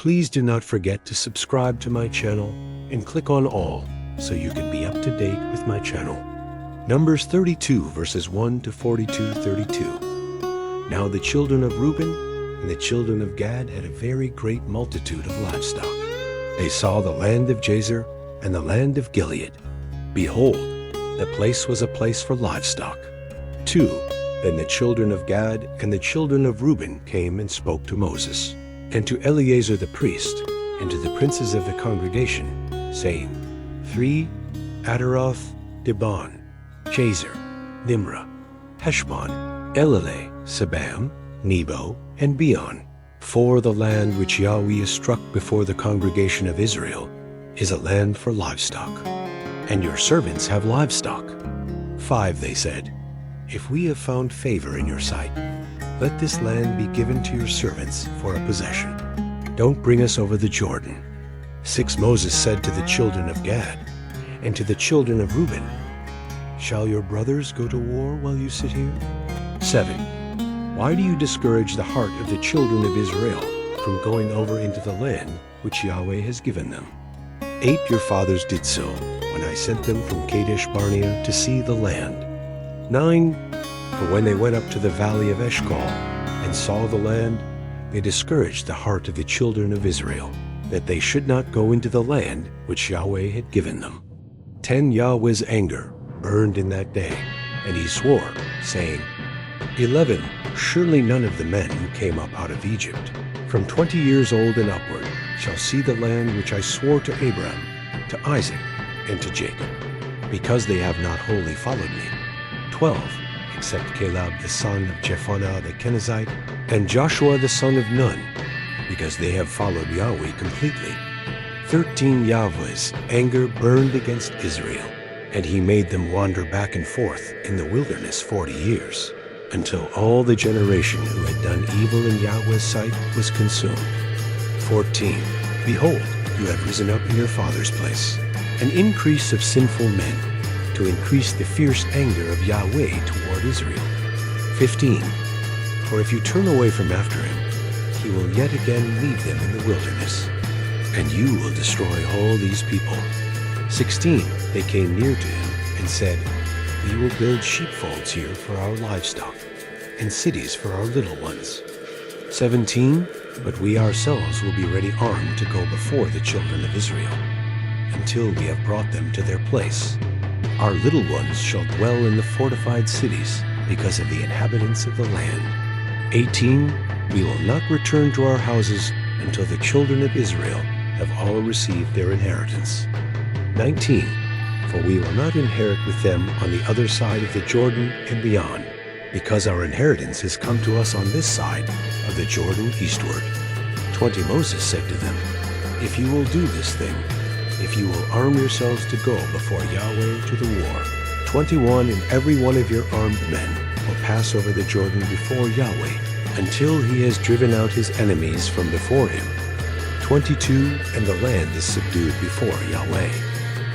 Please do not forget to subscribe to my channel and click on all so you can be up to date with my channel. Numbers 32 verses 1 to 42:32. Now the children of Reuben and the children of Gad had a very great multitude of livestock. They saw the land of Jazer and the land of Gilead. Behold, the place was a place for livestock. 2. Then the children of Gad and the children of Reuben came and spoke to Moses, and to Eleazar the priest, and to the princes of the congregation, saying, 3. Adaroth, Dibon, Jazer, Nimrah, Heshbon, Eleleh, Sebam, Nebo, and Beon. For the land which Yahweh has struck before the congregation of Israel is a land for livestock, and your servants have livestock. 5. They said, if we have found favor in your sight, let this land be given to your servants for a possession. Don't bring us over the Jordan. 6. Moses said to the children of Gad and to the children of Reuben, shall your brothers go to war while you sit here? 7. Why do you discourage the heart of the children of Israel from going over into the land which Yahweh has given them? 8. Your fathers did so when I sent them from Kadesh Barnea to see the land. 9. For when they went up to the valley of Eshcol and saw the land, they discouraged the heart of the children of Israel, that they should not go into the land which Yahweh had given them. 10. Yahweh's anger burned in that day, and he swore, saying, 11. Surely none of the men who came up out of Egypt, from 20 years old and upward, shall see the land which I swore to Abraham, to Isaac, and to Jacob, because they have not wholly followed me. 12. Except Caleb the son of Jephunneh the Kenizzite, and Joshua the son of Nun, because they have followed Yahweh completely. 13. Yahweh's anger burned against Israel, and he made them wander back and forth in the wilderness 40 years, until all the generation who had done evil in Yahweh's sight was consumed. 14. Behold, you have risen up in your father's place, an increase of sinful men, to increase the fierce anger of Yahweh toward Israel. 15. For if you turn away from after him, he will yet again leave them in the wilderness, and you will destroy all these people. 16. They came near to him and said, we will build sheepfolds here for our livestock, and cities for our little ones. 17. But we ourselves will be ready armed to go before the children of Israel, until we have brought them to their place. Our little ones shall dwell in the fortified cities because of the inhabitants of the land. 18. We will not return to our houses until the children of Israel have all received their inheritance. 19. For we will not inherit with them on the other side of the Jordan and beyond, because our inheritance has come to us on this side of the Jordan eastward. 20. Moses said to them, if you will do this thing, if you will arm yourselves to go before Yahweh to the war, 21. And every one of your armed men will pass over the Jordan before Yahweh, until he has driven out his enemies from before him. 22. And the land is subdued before Yahweh.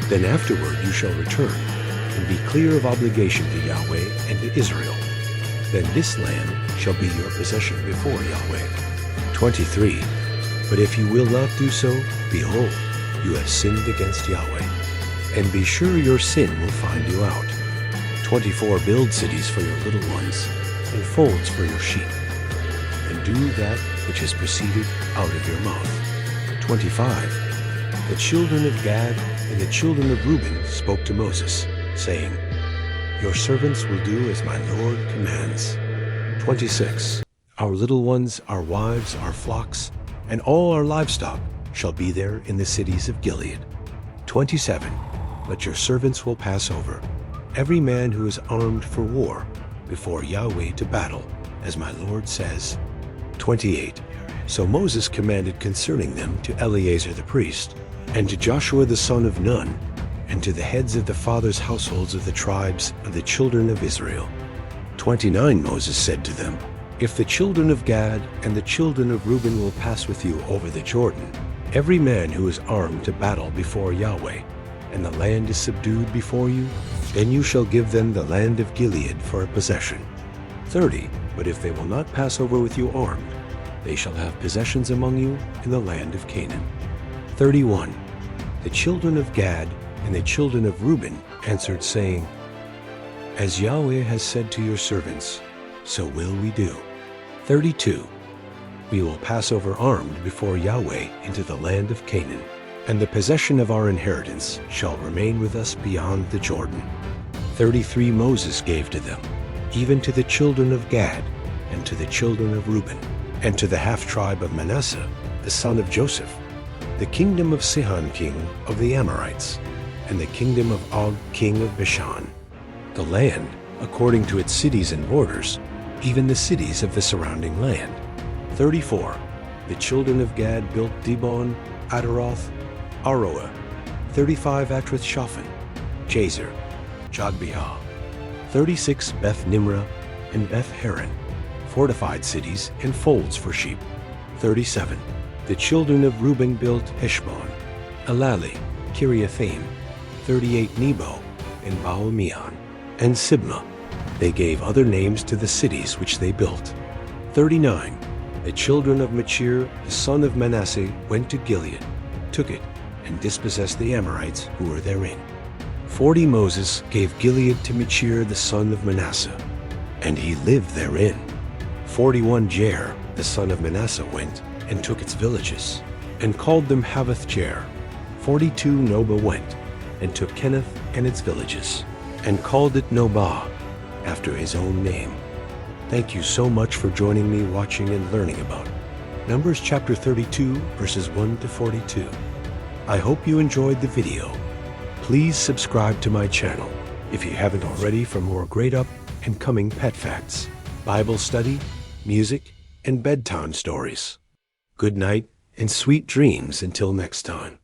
Then afterward you shall return, and be clear of obligation to Yahweh and to Israel. Then this land shall be your possession before Yahweh. 23. But if you will not do so, behold, you have sinned against Yahweh, and be sure your sin will find you out. 24. Build cities for your little ones, and folds for your sheep, and do that which has proceeded out of your mouth. 25. The children of Gad and the children of Reuben spoke to Moses, saying, your servants will do as my Lord commands. 26. Our little ones, our wives, our flocks, and all our livestock shall be there in the cities of Gilead. 27. But your servants will pass over, every man who is armed for war, before Yahweh to battle, as my Lord says. 28. So Moses commanded concerning them to Eleazar the priest, and to Joshua the son of Nun, and to the heads of the fathers' households of the tribes of the children of Israel. 29. Moses said to them, if the children of Gad and the children of Reuben will pass with you over the Jordan, every man who is armed to battle before Yahweh, and the land is subdued before you, then you shall give them the land of Gilead for a possession. 30. But if they will not pass over with you armed, They shall have possessions among you in the land of Canaan. 31. The children of Gad and the children of Reuben answered, saying, As Yahweh has said to your servants, so will we do. 32. We will pass over armed before Yahweh into the land of Canaan, and the possession of our inheritance shall remain with us beyond the Jordan. 33. Moses gave to them, even to the children of Gad, and to the children of Reuben, and to the half-tribe of Manasseh, the son of Joseph, the kingdom of Sihon king of the Amorites, and the kingdom of Og king of Bashan, the land according to its cities and borders, even the cities of the surrounding land. 34. The children of Gad built Dibon, Adaroth, Aroah, 35 Atroth Shaphan, Jazer, Jogbehah, 36 Beth Nimrah, and Beth Haran, fortified cities and folds for sheep. 37. The children of Reuben built Heshbon, Elali, Kiriathaim, 38 Nebo, and Baal-meon, and Sibmah. They gave other names to the cities which they built. 39. The children of Machir, the son of Manasseh, went to Gilead, took it, and dispossessed the Amorites who were therein. 40. Moses gave Gilead to Machir, the son of Manasseh, and he lived therein. 41. Jair, the son of Manasseh, went and took its villages, and called them Havoth-jair. 42. Nobah went and took Kenneth and its villages, and called it Nobah, after his own name. Thank you so much for joining me, watching and learning about Numbers chapter 32, verses 1 to 42. I hope you enjoyed the video. Please subscribe to my channel if you haven't already for more great up and coming pet facts, Bible study, music, and bedtime stories. Good night and sweet dreams until next time.